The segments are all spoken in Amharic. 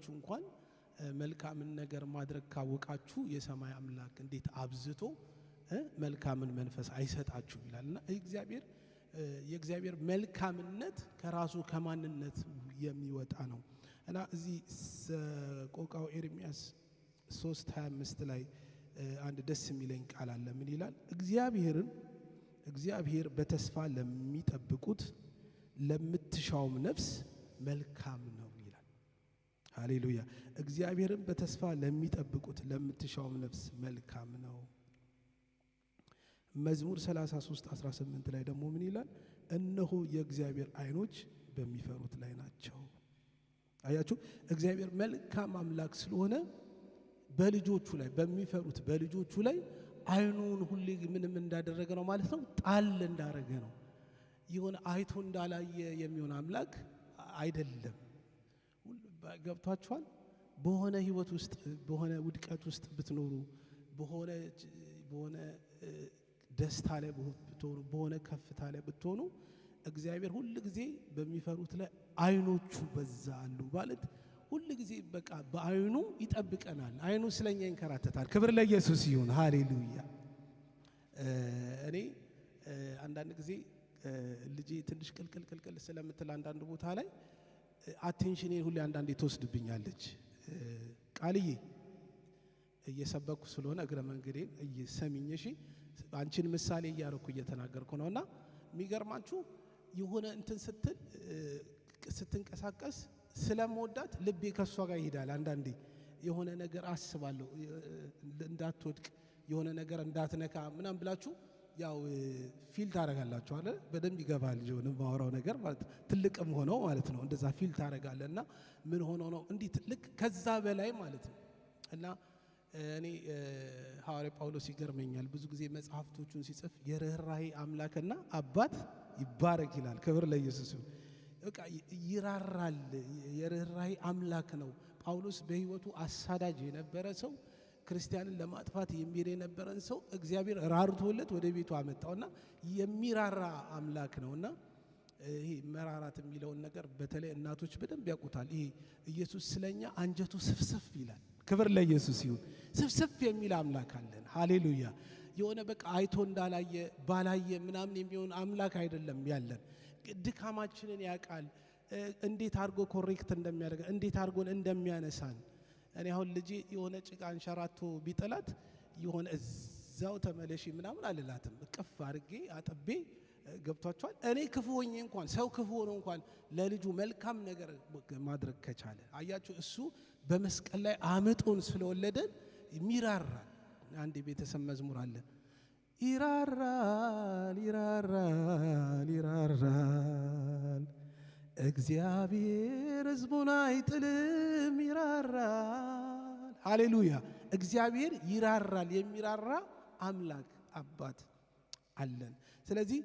ቢኖራችሁ እንኳን መልካምን ነገር ማድረግ ካወቃችሁ የሰማይ አምላክ እንዴት አብዝቶ መልካምን መንፈስ አይሰጣችሁ ይላልና የእግዚአብሔር መልካምነት ከራሱ ከማንነት የሚወጣ ነው እና እዚህ ቆቃው ኤርሚያስ 3:25 ላይ አንድ ደስ የሚለኝ ቃል አለ ምን ይላል እግዚአብሔር በተስፋ ለሚጠብቁት ለምትሻውም ነፍስ መልካም ነው ይላል ሃሌሉያ እግዚአብሔርን በተስፋ ለሚጠብቁት ለምትሻውም ነፍስ መልካም ነው መዝሙር 33:18 ላይ ደግሞ ምን ይላል እነሆ የእግዚአብሔር አይኖች በሚፈሩት ላይ ናቸው አያችሁ እግዚአብሔር መልካም አምላክ ስለሆነ በልጆቹ ላይ በሚፈሩት በልጆቹ ላይ አይኑን ሁሌ ምንም እንዳደረገ ነው ማለት ነው ጣል እንዳደረገ ነው ይሁን አይቶ እንዳላየ የሚሆን አምላክ አይደለም ገብቷችኋል በሆነ ህይወት ውስጥ በሆነ ውድቀት ውስጥ ብትኖሩ በሆነ ደስታ ላይ ብትሆኑ በሆነ ከፍታ ላይ ብትሆኑ እግዚአብሔር ሁሉ ጊዜ በሚፈሩት ላይ አይኖቹ በዛ አሉ ማለት ሁሉ ጊዜ በቃ በአይኑ ይጠብቀናል አይኑ ስለኛ ይንከራተታል ክብር ለኢየሱስ ይሁን ሃሌሉያ እኔ አንዳንድ ጊዜ ልጄ ትንሽ ቅልቅል ስለምትል አንዳንድ ቦታ ላይ አቴንሽኔን ሁሉ አንዳንዴ ተወስድብኛለች ቃልዬ እየሰበኩ ስለሆነ እግረ መንገዴን እየሰሚኝ እሺ አንቺን ምሳሌ እያረኩ እየተናገርኩ ነውና የሚገርማችሁ የሆነ እንትን ስትንቀሳቀስ ስለምወዳት ልቤ ከሷ ጋር ይሄዳል አንዳንዴ የሆነ ነገር አስባለሁ እንዳትወድቅ የሆነ ነገር እንዳትነካ ምናም ብላችሁ ያው ፊል ታረጋላችሁ አይደል በደንብ ይገባል ጆን ማወራው ነገር ማለት ትልቅም ሆኖ ማለት ነው እንደዛ ፊል ታረጋለና ምን ሆኖ ነው እንዴ ትልቅ ከዛ በላይ ማለት ነው እና እኔ ሐዋርያ ጳውሎስ ይገርመኛል ብዙ ጊዜ መጽሐፍቶቹን ሲጽፍ የርህራሄ አምላክና አባት ይባረክ ይላል ክብር ለኢየሱስ በቃ ይራራል የርህራሄ አምላክ ነው ጳውሎስ በህይወቱ አሳዳጅ የነበረ ሰው ክርስቲያንን ለማጥፋት የሚሄድ የነበረን ሰው እግዚአብሔር ራርቶለት ወደ ቤቱ አመጣውና የሚራራ አምላክ ነውና ይሄ መራራት የሚለውን ነገር በተለይ እናቶች በደንብ ያውቁታል ይሄ ኢየሱስ ስለኛ አንጀቱ ስፍስፍ ይላል ክብር ለኢየሱስ ይሁን ስፍስፍ የሚል አምላክ አለን ሃሌሉያ የሆነ በቃ አይቶ እንዳላየ ባላየ ምናምን የሚሆን አምላክ አይደለም ያለን ድካማችንን ያውቃል እንዴት አድርጎ ኮሬክት እንደሚያደርግ እንዴት አድርጎ እንደሚያነሳን እኔ አሁን ልጄ የሆነ ጭቃ አንሸራቶ ቢጥላት የሆነ እዛው ተመለሺ ምናምን አልላትም እቅፍ አድርጌ አጥቤ ገብቷቸዋል እኔ ክፉ ሆኜ እንኳን ሰው ክፉ ሆኖ እንኳን ለልጁ መልካም ነገር ማድረግ ከቻለ አያችሁ እሱ በመስቀል ላይ አመጦን ስለወለደን ይራራል አንድ ቤተሰብ መዝሙር አለ ይራራል እግዚአብሔር ሕዝቡን አይጥልም ይራራል ሃሌሉያ እግዚአብሔር ይራራል የሚራራ አምላክ አባት አለን ስለዚህ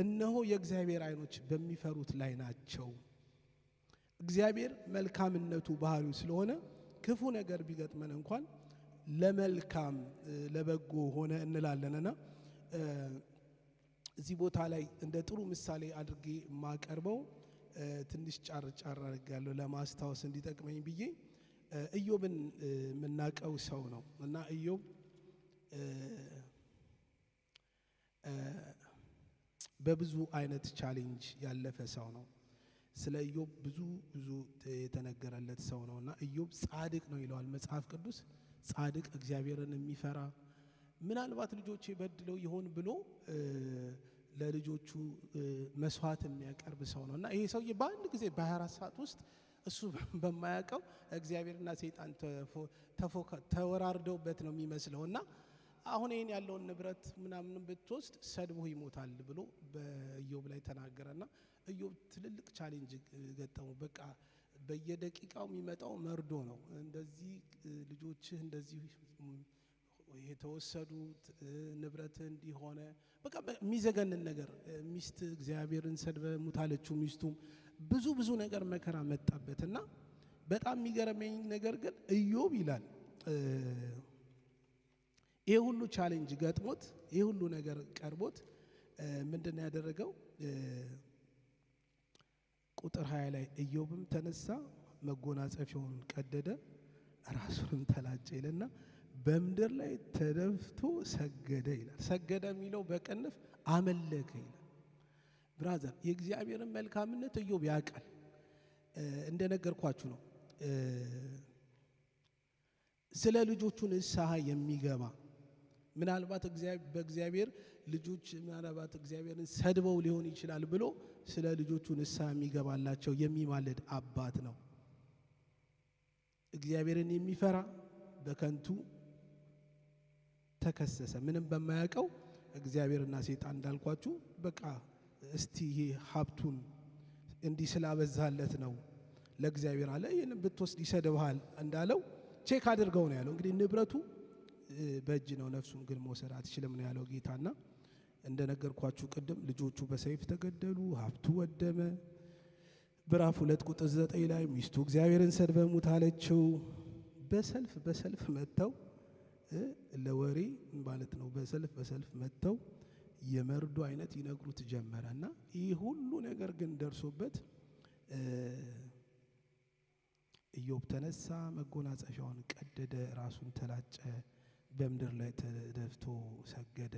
እነሆ የእግዚአብሔር አይኖች በሚፈሩት ላይ ናቸው እግዚአብሔር መልካምነቱ ባህሪው ስለሆነ ክፉ ነገር ቢገጥመን እንኳን ለመልካም ለበጎ ሆነ እንላለንና እዚህ ቦታ ላይ እንደ ጥሩ ምሳሌ አድርጌ ማቀርበው ትንሽ ጫር አድርጋለሁ ለማስታወስ እንዲጠቅመኝ ብዬ ኢዮብን መናቀው ሰው ነው እና ኢዮብ በብዙ አይነት ቻሌንጅ ያለፈ ሰው ነው ስለ ኢዮብ ብዙ የተነገረለት ሰው ነውና ኢዮብ ጻድቅ ነው ይላል መጽሐፍ ቅዱስ ጻድቅ እግዚአብሔርን የሚፈራ ምናልባት ልጆቼ በድለው ይሆን ብሎ ለልጆቹ መስዋዕት የሚያቀርብ ሰው ነውና ይሄ ሰውዬ በአንድ ጊዜ በ24 ሰዓት ውስጥ እሱ በማያውቀው እግዚአብሔርና ሰይጣን ተወራርደውበት ነው የሚመስለውና አሁን ይሄን ያለውን ንብረት ምናምን ብትወስድ ሰድቦ ይሞታል ብሎ በኢዮብ ላይ ተናገረና ኢዮብ ትልልቅ ቻሌንጅ ገጠመው በቃ በየደቂቃው የሚመጣው መርዶ ነው እንደዚህ ልጆችህ እንደዚህ የተወሰዱ ንብረት እንዲሆነ በቃ የሚዘገንን ነገር ሚስት እግዚአብሔርን ሰድበ ሙታለችው ሚስቱም ብዙ ነገር መከራ መጣበትና በጣም የሚገርመኝ ነገር ግን ኢዮብ ይላል ይሄ ሁሉ ቻሌንጅ ገጥሞት ይሄ ሁሉ ነገር ቀርቦት ምንድነው ያደረገው ቁጥር 20 ላይ ኢዮብም ተነሳ መጎናጸፊያውን ቀደደ ራሱንም ተላጨ ይልና በምድር ላይ ተደፍቶ ሰገደ ይላል። ሰገደ የሚለው በቅንፍ አመለከ ይላል። ብራዘር የእግዚአብሔርን መልካምነት ኢዮብ ያውቃል። እንደነገርኳችሁ ነው። ስለ ልጆቹ ንስሐ የሚገባ ምናልባት በእግዚአብሔር ልጆች ምናልባት እግዚአብሔርን ሰድበው ሊሆን ይችላል ብሎ ስለ ልጆቹ ንስሐ የሚገባላቸው የሚማልድ አባት ነው። እግዚአብሔርን የሚፈራ በከንቱ ተከሰሰ። ምንም በማያውቀው እግዚአብሔርና ሰይጣን እንዳልኳችሁ በቃ እስቲ ይሄ ሀብቱን እንዲህ ስላበዛለት ነው ለእግዚአብሔር አለ ይሄንን ብትወስድ ይሰድብሃል እንዳለው ቼክ አድርገው ነው ያለው። እንግዲህ ንብረቱ በእጅ ነው፣ ነፍሱን ግን መውሰድ አትችልም ነው ያለው ጌታና እንደነገርኳችሁ ቅድም ልጆቹ በሰይፍ ተገደሉ፣ ሀብቱ ወደመ። ምዕራፍ 2 ቁጥር 9 ላይ ሚስቱ እግዚአብሔርን ሰድበህ ሙት አለችው። በሰልፍ መጥተው ለወሬ ማለት ነው በሰልፍ መጥተው የመርዶ አይነት ይነግሩት ጀመረና ይህ ሁሉ ነገር ግን ደርሶበት ኢዮብ ተነሳ፣ መጎናጸፊያውን ቀደደ፣ ራሱን ተላጨ፣ በምድር ላይ ተደፍቶ ሰገደ፣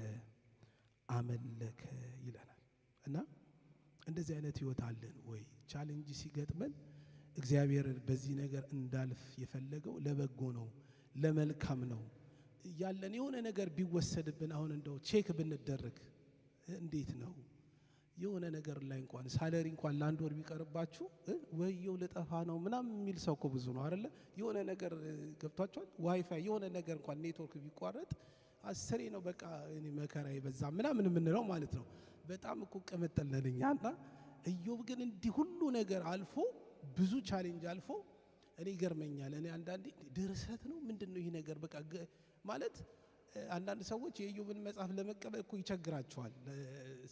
አመለከ ይለናል። እና እንደዚህ አይነት ህይወት አለን ወይ? ቻሌንጅ ሲገጥመን እግዚአብሔር በዚህ ነገር እንዳልፍ የፈለገው ለበጎ ነው፣ ለመልካም ነው ያለን የሆነ ነገር ቢወሰድብን አሁን እንደው ቼክ ብንደረግ እንዴት ነው? የሆነ ነገር ላይ እንኳን ሳለሪ እንኳን ለአንድ ወር ቢቀርባችሁ ወየው ልጠፋ ነው ምናምን የሚል ሰው እኮ ብዙ ነው አይደለ? የሆነ ነገር ገብቷቸዋል። ዋይፋይ የሆነ ነገር እንኳን ኔትወርክ ቢቋረጥ አስሬ ነው በቃ እኔ መከራ ይበዛ ምናምን የምንለው ማለት ነው። በጣም እኮ ቅምጥል ነን እኛና ኢዮብ ግን እንዲህ ሁሉ ነገር አልፎ ብዙ ቻሌንጅ አልፎ እኔ ይገርመኛል። እኔ አንዳንዴ ድርሰት ነው ምንድነው ይሄ ነገር በቃ ማለት አንዳንድ ሰዎች የኢዮብን መጽሐፍ ለመቀበል እኮ ይቸግራቸዋል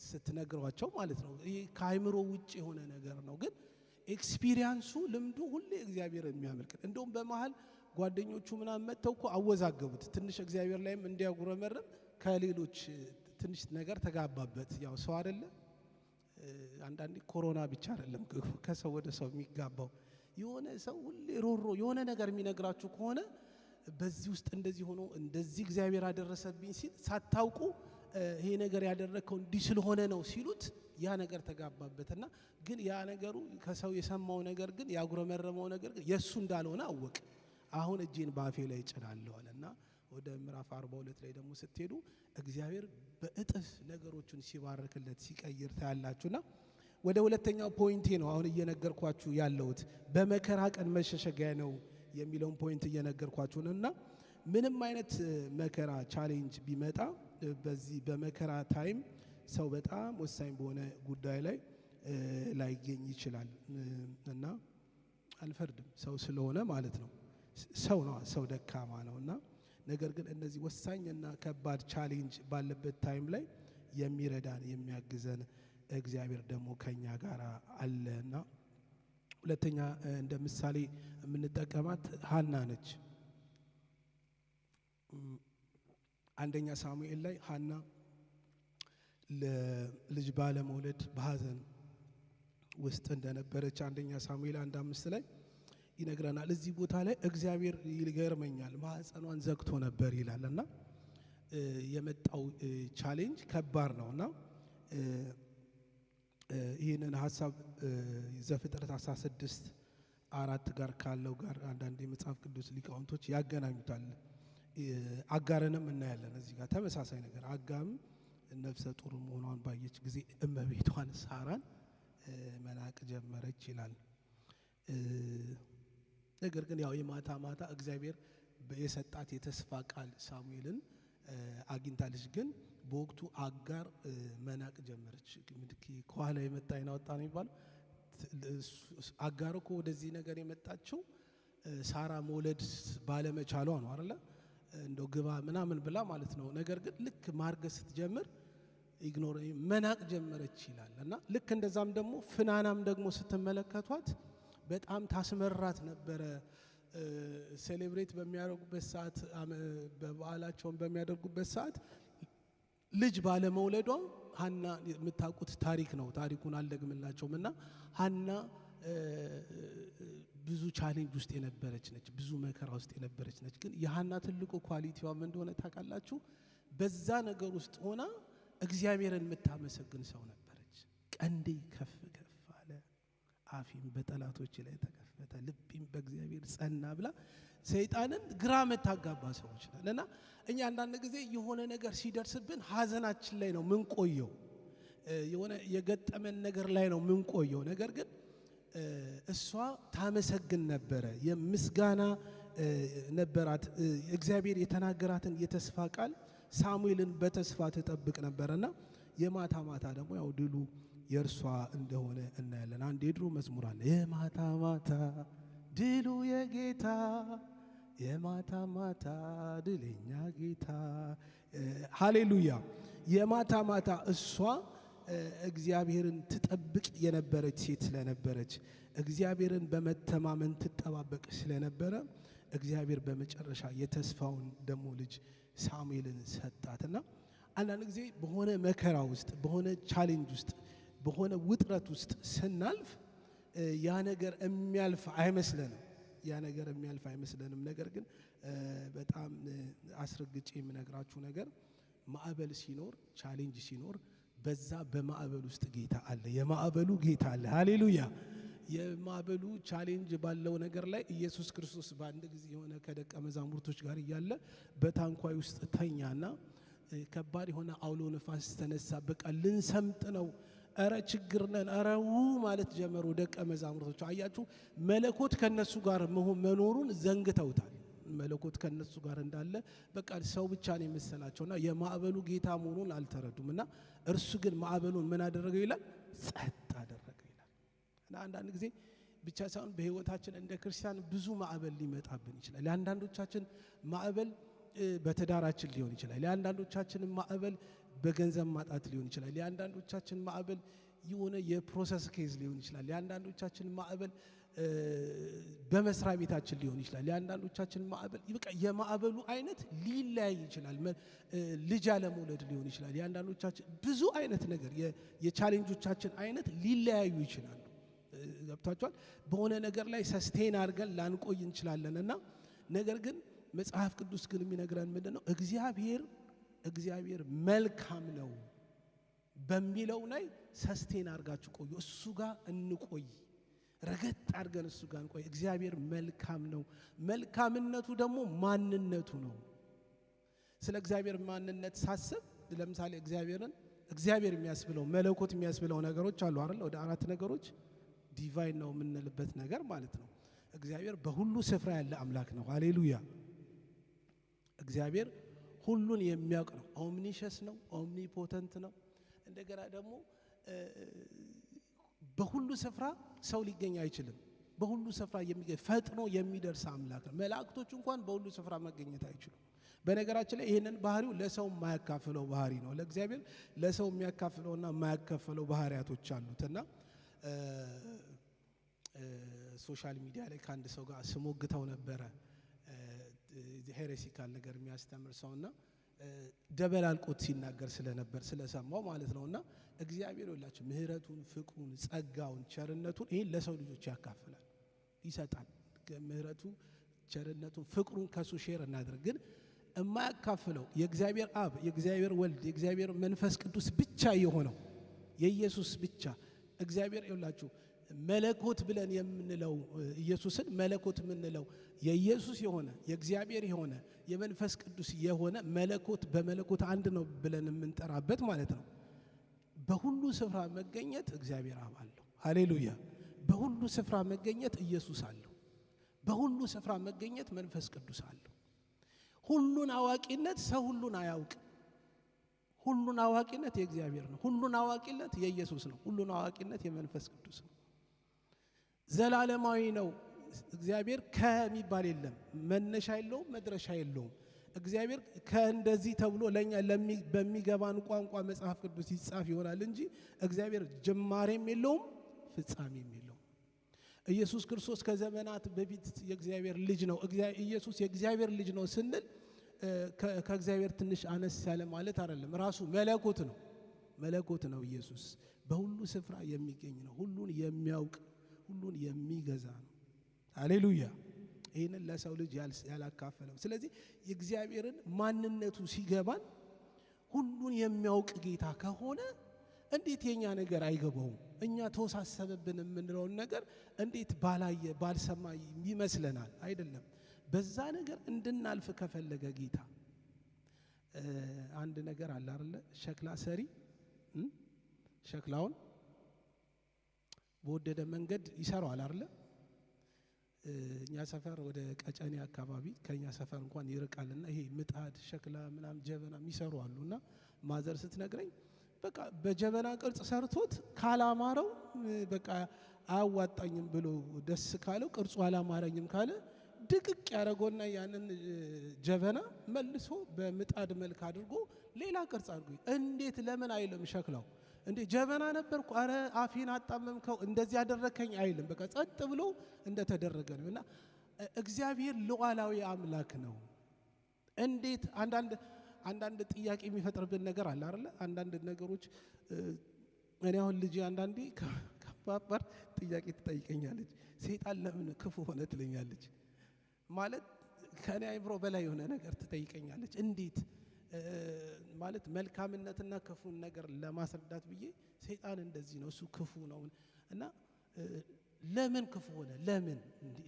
ስትነግሯቸው ማለት ነው። ይሄ ከአይምሮ ውጭ የሆነ ነገር ነው። ግን ኤክስፒሪየንሱ ልምዱ ሁሌ እግዚአብሔር የሚያመልክ እንደውም በመሃል ጓደኞቹ ምናምን መተው እኮ አወዛገቡት ትንሽ እግዚአብሔር ላይም እንዲያጉረመርም ከሌሎች ትንሽ ነገር ተጋባበት። ያው ሰው አይደለ አንዳንዴ ኮሮና ብቻ አይደለም ከሰው ወደ ሰው የሚጋባው የሆነ ሰው ሁሌ ሮሮ የሆነ ነገር የሚነግራችሁ ከሆነ በዚህ ውስጥ እንደዚህ ሆኖ እንደዚህ እግዚአብሔር አደረሰብኝ ሲል ሳታውቁ ይሄ ነገር ያደረከው እንዲህ ስለሆነ ነው ሲሉት ያ ነገር ተጋባበትና ግን ያ ነገሩ ከሰው የሰማው ነገር ግን ያጉረመረመው ነገር ግን የሱ እንዳልሆነ አወቅ። አሁን እጄን ባፌ ላይ ጭናለሁ አለና ወደ ምዕራፍ 42 ላይ ደግሞ ስትሄዱ እግዚአብሔር በእጥፍ ነገሮችን ሲባርክለት ሲቀይር ታያላችሁና ወደ ሁለተኛው ፖይንቴ ነው አሁን እየነገርኳችሁ ያለሁት በመከራ ቀን መሸሸጊያ ነው የሚለውን ፖይንት እየነገርኳችሁ ነውና ምንም አይነት መከራ ቻሌንጅ ቢመጣ በዚህ በመከራ ታይም ሰው በጣም ወሳኝ በሆነ ጉዳይ ላይ ላይገኝ ይችላል እና አልፈርድም ሰው ስለሆነ ማለት ነው። ሰው ነው፣ ሰው ደካማ ነውና ነገር ግን እነዚህ ወሳኝና ከባድ ቻሌንጅ ባለበት ታይም ላይ የሚረዳን የሚያግዘን እግዚአብሔር ደግሞ ከኛ ጋር አለና ሁለተኛ እንደ ምሳሌ የምንጠቀማት ሐና ነች። አንደኛ ሳሙኤል ላይ ሐና ለልጅ ባለመውለድ በሐዘን ውስጥ እንደነበረች አንደኛ ሳሙኤል 1:5 ላይ ይነግረናል። እዚህ ቦታ ላይ እግዚአብሔር ይገርመኛል ማህፀኗን ዘግቶ ነበር ይላልና የመጣው ቻሌንጅ ከባድ ነውና ይህንን ሐሳብ ዘፍጥረት 16:4 ጋር ካለው ጋር አንዳንድ የመጽሐፍ ቅዱስ ሊቃውንቶች ያገናኙታል። አጋርንም እናያለን እዚህ ጋር ተመሳሳይ ነገር። አጋም ነፍሰ ጡር መሆኗን ባየች ጊዜ እመቤቷን ሳራን መናቅ ጀመረች ይላል። ነገር ግን ያው የማታ ማታ እግዚአብሔር የሰጣት የተስፋ ቃል ሳሙኤልን አግኝታለች። ግን በወቅቱ አጋር መናቅ ጀመረች። ከኋላ የመጣ አይናወጣ ነው የሚባለው። አጋር እኮ ወደዚህ ነገር የመጣችው ሳራ መውለድ ባለመቻሏ ነው አይደለ? እንደው ግባ ምናምን ብላ ማለት ነው። ነገር ግን ልክ ማርገዝ ስትጀምር ኢግኖር መናቅ ጀመረች ይላል እና ልክ እንደዛም ደግሞ ፍናናም ደግሞ ስትመለከቷት በጣም ታስመራት ነበረ። ሴሌብሬት በሚያደርጉበት ሰዓት በበዓላቸውን በሚያደርጉበት ሰዓት ልጅ ባለመውለዷ ሐና የምታውቁት ታሪክ ነው። ታሪኩን አልደግምላቸውም እና ሐና ብዙ ቻሌንጅ ውስጥ የነበረች ነች፣ ብዙ መከራ ውስጥ የነበረች ነች። ግን የሐና ትልቁ ኳሊቲዋ ምን እንደሆነ ታውቃላችሁ? በዛ ነገር ውስጥ ሆና እግዚአብሔርን የምታመሰግን ሰው ነበረች። ቀንዴ ከፍ ከፍ አለ፣ አፌም በጠላቶች ላይ ተከፈተ፣ ልቤም በእግዚአብሔር ጸና ብላ ሰይጣንን ግራ መታጋባ ሰዎች ነን። እና እኛ አንዳንድ ጊዜ የሆነ ነገር ሲደርስብን ሐዘናችን ላይ ነው ምንቆየው፣ የሆነ የገጠመን ነገር ላይ ነው ምንቆየው። ነገር ግን እሷ ታመሰግን ነበረ፣ የምስጋና ነበራት። እግዚአብሔር የተናገራትን የተስፋ ቃል ሳሙኤልን በተስፋ ትጠብቅ ነበርና የማታ ማታ ደግሞ ያው ድሉ የእርሷ እንደሆነ እናያለን። አንድ የድሮ መዝሙር አለ፣ የማታ ማታ ድሉ የጌታ፣ የማታ ማታ ድለኛ ጌታ። ሃሌሉያ። የማታ ማታ እሷ እግዚአብሔርን ትጠብቅ የነበረች ሴት ስለነበረች፣ እግዚአብሔርን በመተማመን ትጠባበቅ ስለነበረ እግዚአብሔር በመጨረሻ የተስፋውን ደግሞ ልጅ ሳሙኤልን ሰጣትና አንዳንድ ጊዜ በሆነ መከራ ውስጥ፣ በሆነ ቻሌንጅ ውስጥ፣ በሆነ ውጥረት ውስጥ ስናልፍ ያ ነገር የሚያልፍ አይመስለንም፣ ያ ነገር የሚያልፍ አይመስለንም። ነገር ግን በጣም አስረግጬ የምነግራችሁ ነገር ማዕበል ሲኖር፣ ቻሌንጅ ሲኖር በዛ በማዕበል ውስጥ ጌታ አለ፣ የማዕበሉ ጌታ አለ። ሃሌሉያ። የማዕበሉ ቻሌንጅ ባለው ነገር ላይ ኢየሱስ ክርስቶስ በአንድ ጊዜ የሆነ ከደቀ መዛሙርቶች ጋር እያለ በታንኳይ ውስጥ ተኛና ከባድ የሆነ አውሎ ነፋስ ተነሳ። በቃ ልንሰምጥ ነው፣ እረ ችግር ነን፣ እረው ማለት ጀመሩ ደቀ መዛሙርቶች። አያችሁ፣ መለኮት ከነሱ ጋር መኖሩን ዘንግተውታል። መለኮት ከነሱ ጋር እንዳለ በቃ ሰው ብቻ ነው የመሰላቸውና የማዕበሉ ጌታ መሆኑን አልተረዱምና እርሱ ግን ማዕበሉን ምን አደረገው ይላል? ጸጥ አደረገው ይላል። እና አንዳንድ ጊዜ ብቻ ሳይሆን በህይወታችን እንደ ክርስቲያን ብዙ ማዕበል ሊመጣብን ይችላል። ለአንዳንዶቻችን ማዕበል በትዳራችን ሊሆን ይችላል። ለአንዳንዶቻችን ማዕበል በገንዘብ ማጣት ሊሆን ይችላል። ለአንዳንዶቻችን ማዕበል የሆነ የፕሮሰስ ኬዝ ሊሆን ይችላል። ለአንዳንዶቻችን ማዕበል በመስሪያ ቤታችን ሊሆን ይችላል። ለአንዳንዶቻችን ማዕበል በቃ የማዕበሉ አይነት ሊለያይ ይችላል። ልጅ ያለመውለድ ሊሆን ይችላል። ለአንዳንዶቻችን ብዙ አይነት ነገር የቻሌንጆቻችን አይነት ሊለያዩ ይችላሉ። ገብታችኋል? በሆነ ነገር ላይ ሰስቴን አድርገን ላንቆይ እንችላለንና ነገር ግን መጽሐፍ ቅዱስ ግን የሚነግረን ምንድነው? እግዚአብሔር መልካም ነው በሚለው ላይ ሰስቴን አድርጋችሁ ቆዩ። እሱ ጋር እንቆይ፣ ረገጥ አድርገን እሱ ጋር እንቆይ። እግዚአብሔር መልካም ነው። መልካምነቱ ደግሞ ማንነቱ ነው። ስለ እግዚአብሔር ማንነት ሳስብ ለምሳሌ እግዚአብሔር የሚያስብለው መለኮት የሚያስብለው ነገሮች አሉ አይደል? ወደ 4 ነገሮች ዲቫይን ነው የምንልበት ነገር ማለት ነው። እግዚአብሔር በሁሉ ስፍራ ያለ አምላክ ነው። ሃሌሉያ። እግዚአብሔር ሁሉን የሚያውቅ ነው። ኦምኒሸስ ነው፣ ኦምኒፖተንት ነው። እንደገና ደግሞ በሁሉ ስፍራ ሰው ሊገኝ አይችልም። በሁሉ ስፍራ የሚገኝ ፈጥኖ የሚደርስ አምላክ ነው። መላእክቶች እንኳን በሁሉ ስፍራ መገኘት አይችሉም። በነገራችን ላይ ይሄንን ባህሪው ለሰው የማያካፍለው ባህሪ ነው። ለእግዚአብሔር ለሰው የሚያካፍለውና የማያካፍለው ባህሪያቶች አሉትና ሶሻል ሚዲያ ላይ ከአንድ ሰው ጋር ስሞግተው ነበረ። ሄሬሲካል ነገር የሚያስተምር ሰውና ደበላልቆት ሲናገር ስለነበር ስለሰማው ማለት ነውና እግዚአብሔር ይላችሁ ምህረቱን፣ ፍቅሩን፣ ጸጋውን፣ ቸርነቱን ይሄን ለሰው ልጆች ያካፍላል፣ ይሰጣል። ምህረቱ፣ ቸርነቱን፣ ፍቅሩን ከሱ ሼር እናድርግ። ግን የማያካፍለው የእግዚአብሔር አብ፣ የእግዚአብሔር ወልድ፣ የእግዚአብሔር መንፈስ ቅዱስ ብቻ የሆነው የኢየሱስ ብቻ እግዚአብሔር ይላችሁ መለኮት ብለን የምንለው ኢየሱስን መለኮት የምንለው የኢየሱስ የሆነ የእግዚአብሔር የሆነ የመንፈስ ቅዱስ የሆነ መለኮት በመለኮት አንድ ነው ብለን የምንጠራበት ማለት ነው። በሁሉ ስፍራ መገኘት እግዚአብሔር አብ አለው። ሃሌሉያ። በሁሉ ስፍራ መገኘት ኢየሱስ አለው። በሁሉ ስፍራ መገኘት መንፈስ ቅዱስ አለው። ሁሉን አዋቂነት ሰው ሁሉን አያውቅ። ሁሉን አዋቂነት የእግዚአብሔር ነው። ሁሉን አዋቂነት የኢየሱስ ነው። ሁሉን አዋቂነት የመንፈስ ቅዱስ ነው። ዘላለማዊ ነው። እግዚአብሔር ከሚባል የለም፣ መነሻ የለውም፣ መድረሻ የለውም። እግዚአብሔር ከእንደዚህ ተብሎ ለኛ በሚገባን ቋንቋ መጽሐፍ ቅዱስ ይጻፍ ይሆናል እንጂ እግዚአብሔር ጅማሬም የለውም፣ ፍጻሜም የለውም። ኢየሱስ ክርስቶስ ከዘመናት በፊት የእግዚአብሔር ልጅ ነው። ኢየሱስ የእግዚአብሔር ልጅ ነው ስንል ከእግዚአብሔር ትንሽ አነስ ያለ ማለት አይደለም። ራሱ መለኮት ነው። መለኮት ነው። ኢየሱስ በሁሉ ስፍራ የሚገኝ ነው። ሁሉን የሚያውቅ ሁሉን የሚገዛ ነው። ሃሌሉያ። ይህንን ለሰው ልጅ ያላካፈለው። ስለዚህ የእግዚአብሔርን ማንነቱ ሲገባን ሁሉን የሚያውቅ ጌታ ከሆነ እንዴት የኛ ነገር አይገባውም? እኛ ተወሳሰበብን የምንለውን ነገር እንዴት ባላየ ባልሰማ ይመስለናል? አይደለም። በዛ ነገር እንድናልፍ ከፈለገ ጌታ አንድ ነገር አለ አይደለ? ሸክላ ሰሪ ሸክላውን በወደደ መንገድ ይሰራዋል አይደለ? እኛ ሰፈር ወደ ቀጨኔ አካባቢ ከኛ ሰፈር እንኳን ይርቃልና ይሄ ምጣድ ሸክላ ምናም ጀበና የሚሰሩ አሉና ማዘር ስትነግረኝ በቃ በጀበና ቅርጽ ሰርቶት ካላማረው በቃ አያዋጣኝም ብሎ ደስ ካለው ቅርጹ አላማረኝም ካለ ድቅቅ ያደረገውና ያንን ጀበና መልሶ በምጣድ መልክ አድርጎ ሌላ ቅርጽ አድርጎ እንዴት ለምን አይልም ሸክላው እንዴ ጀበና ነበርኩ አረ አፌን አጣመምከው እንደዚህ ያደረከኝ አይልም። በቃ ጸጥ ብሎ እንደተደረገ ነውና እግዚአብሔር ሉዓላዊ አምላክ ነው። እንዴት አንዳንድ ጥያቄ የሚፈጥርብን ነገር አለ አይደል? አንዳንድ ነገሮች እኔ አሁን ልጅ አንዳንዴ ከባባር ጥያቄ ትጠይቀኛለች። ሰይጣን ለምን ክፉ ሆነ ትለኛለች። ማለት ከኔ አይምሮ በላይ የሆነ ነገር ትጠይቀኛለች። እንዴት ማለት መልካምነትና ክፉን ነገር ለማስረዳት ብዬ ሰይጣን እንደዚህ ነው እሱ ክፉ ነው እና ለምን ክፉ ሆነ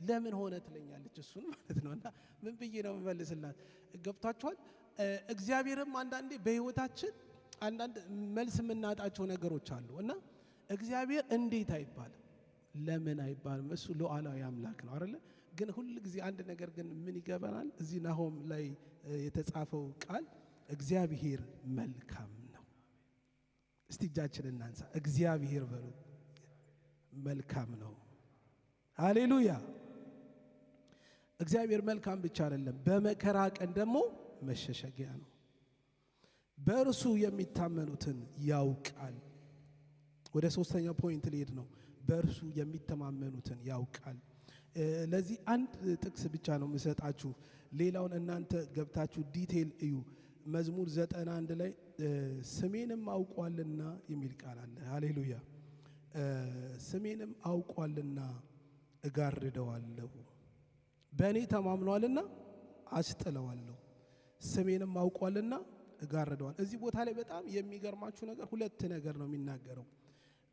ለምን ሆነ ትለኛለች። እሱን ማለት ነውና ምን ብዬ ነው መልስላት? ገብቷችኋል? እግዚአብሔርም አንዳንዴ በህይወታችን አንዳንድ መልስ የምናጣቸው ነገሮች አሉ እና እግዚአብሔር እንዴት አይባልም ለምን አይባልም። እሱ ሉዓላዊ አምላክ ነው አይደል? ግን ሁሉ ጊዜ አንድ ነገር ግን ምን ይገባናል? እዚህ ናሆም ላይ የተጻፈው ቃል እግዚአብሔር መልካም ነው። እስቲ እጃችንን እናንሳ። እግዚአብሔር በሉ መልካም ነው። ሃሌሉያ። እግዚአብሔር መልካም ብቻ አይደለም፣ በመከራ ቀን ደግሞ መሸሸጊያ ነው። በእርሱ የሚታመኑትን ያውቃል። ወደ ሶስተኛው ፖይንት ልሄድ ነው። በእርሱ የሚተማመኑትን ያውቃል። ለዚህ አንድ ጥቅስ ብቻ ነው የምሰጣችሁ። ሌላውን እናንተ ገብታችሁ ዲቴል እዩ። መዝሙር 91 ላይ ስሜንም አውቋልና የሚል ቃል አለ። ሃሌሉያ። ስሜንም አውቋልና እጋርደዋለሁ፣ በእኔ ተማምኗልና አስጥለዋለሁ። ስሜንም አውቋልና እጋርደዋለሁ። እዚህ ቦታ ላይ በጣም የሚገርማችሁ ነገር ሁለት ነገር ነው የሚናገረው።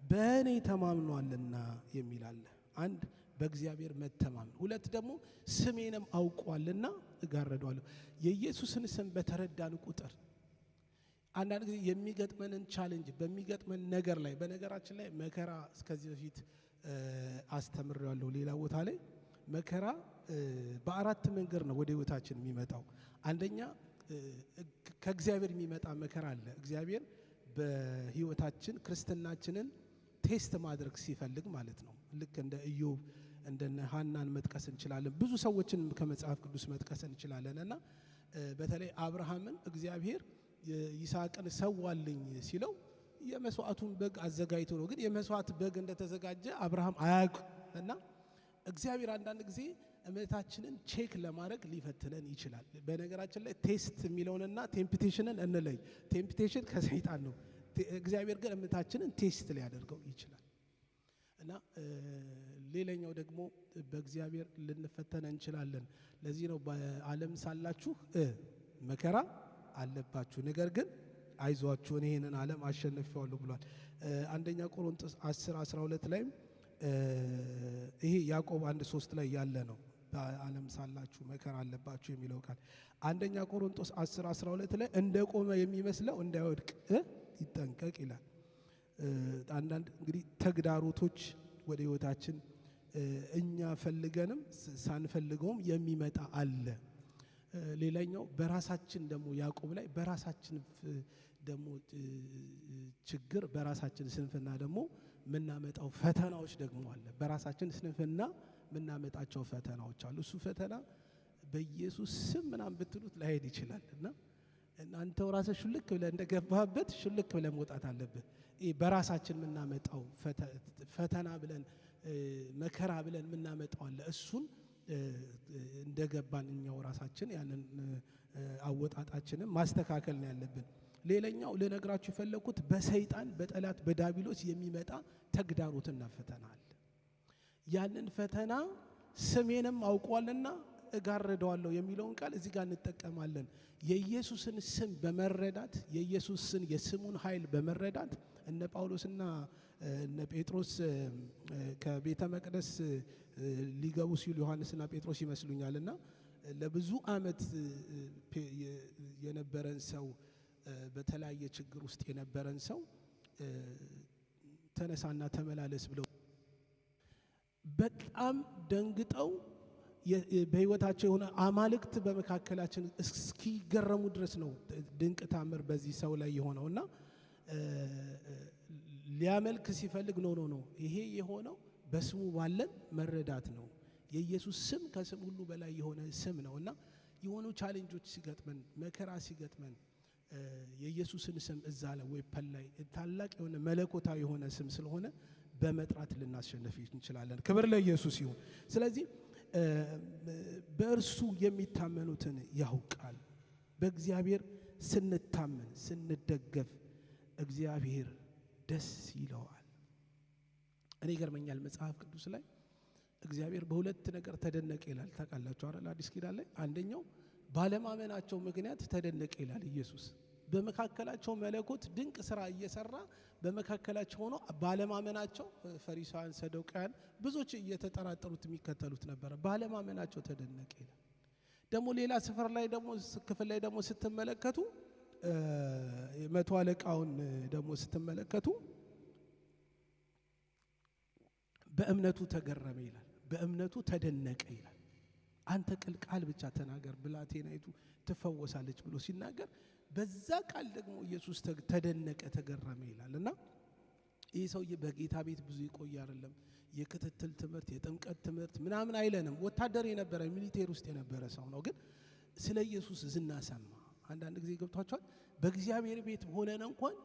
በእኔ ተማምኗልና የሚል አለ። አንድ በእግዚአብሔር መተማመን፣ ሁለት ደግሞ ስሜንም አውቋልና እጋርደዋለሁ። የኢየሱስን ስም በተረዳን ቁጥር አንዳንድ ጊዜ የሚገጥመንን ቻሌንጅ በሚገጥመን ነገር ላይ በነገራችን ላይ መከራ እስከዚህ በፊት አስተምሬዋለሁ ሌላ ቦታ ላይ መከራ በአራት መንገድ ነው ወደ ህይወታችን የሚመጣው። አንደኛ ከእግዚአብሔር የሚመጣ መከራ አለ። እግዚአብሔር በህይወታችን ክርስትናችንን ቴስት ማድረግ ሲፈልግ ማለት ነው። ልክ እንደ ኢዮብ እንደነ ሐናን መጥቀስ እንችላለን። ብዙ ሰዎችን ከመጽሐፍ ቅዱስ መጥቀስ እንችላለን እና በተለይ አብርሃምን እግዚአብሔር ይስሐቅን ሰዋልኝ ሲለው የመስዋዕቱን በግ አዘጋጅቶ ነው። ግን የመስዋዕት በግ እንደተዘጋጀ አብርሃም አያውቅም እና እግዚአብሔር አንዳንድ ጊዜ እምነታችንን ቼክ ለማድረግ ሊፈትነን ይችላል። በነገራችን ላይ ቴስት የሚለውንና ቴምፕቴሽንን እንለይ። ቴምፕቴሽን ከሰይጣን ነው። እግዚአብሔር ግን እምነታችንን ቴስት ሊያደርገው ይችላል እና ሌላኛው ደግሞ በእግዚአብሔር ልንፈተን እንችላለን። ለዚህ ነው በዓለም ሳላችሁ መከራ አለባችሁ፣ ነገር ግን አይዟችሁ እኔ ይህንን ዓለም አሸንፌዋለሁ ብሏል። አንደኛ ቆሮንቶስ 10:12 ላይ ይሄ ያዕቆብ 1:3 ላይ ያለ ነው። በዓለም ሳላችሁ መከራ አለባችሁ የሚለው ቃል አንደኛ ቆሮንቶስ 10:12 ላይ እንደቆመ የሚመስለው እንዳይወድቅ ይጠንቀቅ ይላል። አንዳንድ እንግዲህ ተግዳሮቶች ወደ ህይወታችን እኛ ፈልገንም ሳንፈልገውም የሚመጣ አለ። ሌላኛው በራሳችን ደግሞ ያዕቆብ ላይ በራሳችን ደግሞ ችግር በራሳችን ስንፍና ደግሞ ምናመጣው ፈተናዎች ደግሞ አለ። በራሳችን ስንፍና ምናመጣቸው ፈተናዎች አሉ። እሱ ፈተና በኢየሱስ ስም ምናምን ብትሉት ላይሄድ ይችላል እና አንተው ራስህ ሽልክ ብለህ እንደገባህበት ሽልክ ብለህ መውጣት አለብህ። በራሳችን ምናመጣው ፈተና ብለን መከራ ብለን ምናመጣው አለ። እሱን እንደገባን እኛው ራሳችን ያንን አወጣጣችንን ማስተካከል ነው ያለብን። ሌላኛው ልነግራችሁ የፈለኩት በሰይጣን በጠላት በዳቢሎስ የሚመጣ ተግዳሮትና ፈተና አለ። ያንን ፈተና ስሜንም አውቋልና እጋርደዋለሁ የሚለውን ቃል እዚህ ጋር እንጠቀማለን። የኢየሱስን ስም በመረዳት የኢየሱስን የስሙን ኃይል በመረዳት እነ ጳውሎስና እነ ጴጥሮስ ከቤተ መቅደስ ሊገቡ ሲሉ ዮሐንስና ጴጥሮስ ይመስሉኛልና ለብዙ ዓመት የነበረን ሰው በተለያየ ችግር ውስጥ የነበረን ሰው ተነሳና ተመላለስ ብለው በጣም ደንግጠው በህይወታቸው የሆነ አማልክት በመካከላችን እስኪገረሙ ድረስ ነው ድንቅ ታምር በዚህ ሰው ላይ የሆነውና ሊያመልክ ሲፈልግ ነው ይሄ የሆነው በስሙ ባለን መረዳት ነው። የኢየሱስ ስም ከስም ሁሉ በላይ የሆነ ስም ነውና የሆኑ ቻሌንጆች ሲገጥመን መከራ ሲገጥመን የኢየሱስን ስም እዛ ላይ ወይፐን ላይ ታላቅ የሆነ መለኮታዊ የሆነ ስም ስለሆነ በመጥራት ልናሸንፍ እንችላለን። ክብር ለኢየሱስ ይሁን። ስለዚህ በእርሱ የሚታመኑትን ያውቃል። በእግዚአብሔር ስንታመን ስንደገፍ እግዚአብሔር ደስ ይለዋል። እኔ ይገርመኛል መጽሐፍ ቅዱስ ላይ እግዚአብሔር በሁለት ነገር ተደነቀ ይላል። ታውቃላችሁ አይደል? አዲስ ኪዳን ላይ አንደኛው ባለማመናቸው ምክንያት ተደነቀ ይላል። ኢየሱስ በመካከላቸው መለኮት ድንቅ ስራ እየሰራ በመካከላቸው ሆኖ ባለማመናቸው ፈሪሳውያን፣ ሰዱቃውያን ብዙዎች እየተጠራጠሩት የሚከተሉት ነበር። ባለማመናቸው ተደነቀ ይላል። ደግሞ ሌላ ስፍራ ላይ ደግሞ ክፍል ላይ ደግሞ ስትመለከቱ መቶ አለቃውን ደግሞ ስትመለከቱ በእምነቱ ተገረመ ይላል። በእምነቱ ተደነቀ ይላል። አንተ ቃል ብቻ ተናገር ብላቴናይቱ ትፈወሳለች ብሎ ሲናገር በዛ ቃል ደግሞ ኢየሱስ ተደነቀ ተገረመ ይላልና ይህ ሰውዬ በጌታ ቤት ብዙ ይቆይ አይደለም። የክትትል ትምህርት የጥምቀት ትምህርት ምናምን አይለንም። ወታደር የነበረ ሚሊቴር ውስጥ የነበረ ሰው ነው። ግን ስለ ኢየሱስ ዝና ሰማ። አንዳንድ ጊዜ ገብቷቸዋል። በእግዚአብሔር ቤት ሆነን እንኳን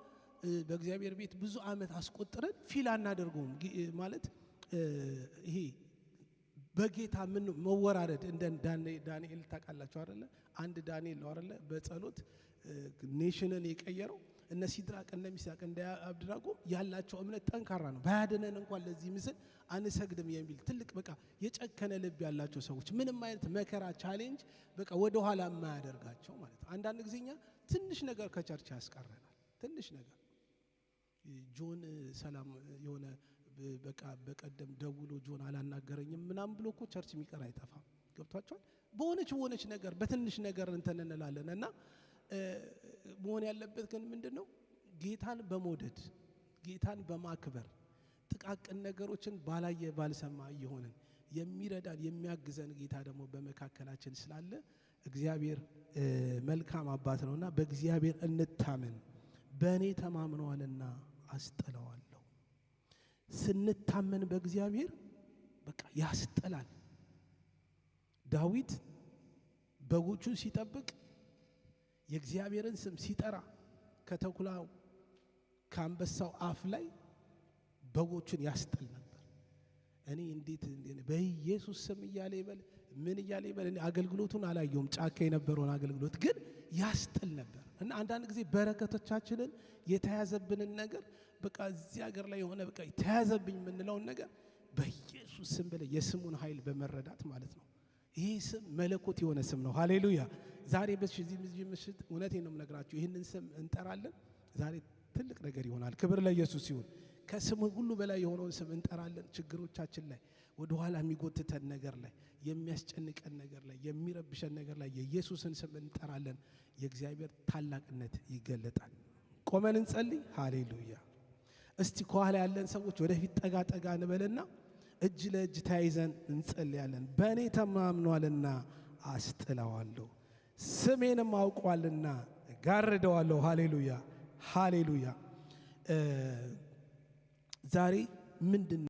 በእግዚአብሔር ቤት ብዙ ዓመት አስቆጥረን ፊል አናደርገውም። ማለት ይሄ በጌታ ምን መወራረድ እንደ ዳንኤል ታውቃላችሁ አይደለ? አንድ ዳንኤል ነው አይደለ? በጸሎት ኔሽንን የቀየረው እነ ሲድራቅ እነ ሚሳቅ እንደ አብደናጎ ያላቸው እምነት ጠንካራ ነው። ባያድነን እንኳን ለዚህ ምስል አንሰግድም የሚል ትልቅ በቃ የጨከነ ልብ ያላቸው ሰዎች ምንም አይነት መከራ ቻሌንጅ በቃ ወደ ኋላ የማያደርጋቸው ማለት ነው። አንዳንድ ጊዜኛ ትንሽ ነገር ከቸርች ያስቀረናል። ትንሽ ነገር ጆን ሰላም የሆነ በቃ በቀደም ደውሎ ጆን አላናገረኝም ምናምን ብሎ እኮ ቸርች የሚቀር አይጠፋም። ገብቷቸዋል። በሆነች ነገር በትንሽ ነገር እንትን እንላለን እና መሆን ያለበት ግን ምንድነው? ጌታን በመውደድ ጌታን በማክበር ጥቃቅን ነገሮችን ባላየ ባልሰማ እየሆነን የሚረዳን የሚያግዘን ጌታ ደግሞ በመካከላችን ስላለ እግዚአብሔር መልካም አባት ነውና በእግዚአብሔር እንታመን። በእኔ ተማምነዋልና አስጥለዋለሁ። ስንታመን በእግዚአብሔር በቃ ያስጥላል። ዳዊት በጎቹን ሲጠብቅ የእግዚአብሔርን ስም ሲጠራ ከተኩላው ከአንበሳው አፍ ላይ በጎቹን ያስጥል ነበር። እኔ እንዴት በኢየሱስ ስም እያለ ይበል ምን እያለ ይበል እኔ አገልግሎቱን አላየውም፣ ጫካ የነበረውን አገልግሎት ግን ያስጥል ነበር። እና አንዳንድ ጊዜ በረከቶቻችንን የተያዘብንን ነገር በቃ እዚህ ሀገር ላይ የሆነ በቃ የተያዘብኝ የምንለውን ነገር በኢየሱስ ስም ብለ የስሙን ኃይል በመረዳት ማለት ነው። ይሄ ስም መለኮት የሆነ ስም ነው። ሃሌሉያ። ዛሬ በዚህ ምሽት እውነቴን ነው የምነግራችሁ፣ ይህንን ስም እንጠራለን። ዛሬ ትልቅ ነገር ይሆናል። ክብር ለኢየሱስ ይሁን። ከስሙ ሁሉ በላይ የሆነውን ስም እንጠራለን። ችግሮቻችን ላይ ወደ ኋላ የሚጎትተን ነገር ላይ የሚያስጨንቀን ነገር ላይ የሚረብሸን ነገር ላይ የኢየሱስን ስም እንጠራለን። የእግዚአብሔር ታላቅነት ይገለጣል። ቆመን እንጸልይ። ሃሌሉያ። እስቲ ከኋላ ያለን ሰዎች ወደፊት ጠጋ እንበልና እጅ ለእጅ ተያይዘን እንጸልያለን። በእኔ ተማምኗልና አስጥለዋለሁ፣ ስሜንም አውቋልና ጋርደዋለሁ። ሃሌሉያ ሃሌሉያ። ዛሬ ምንድን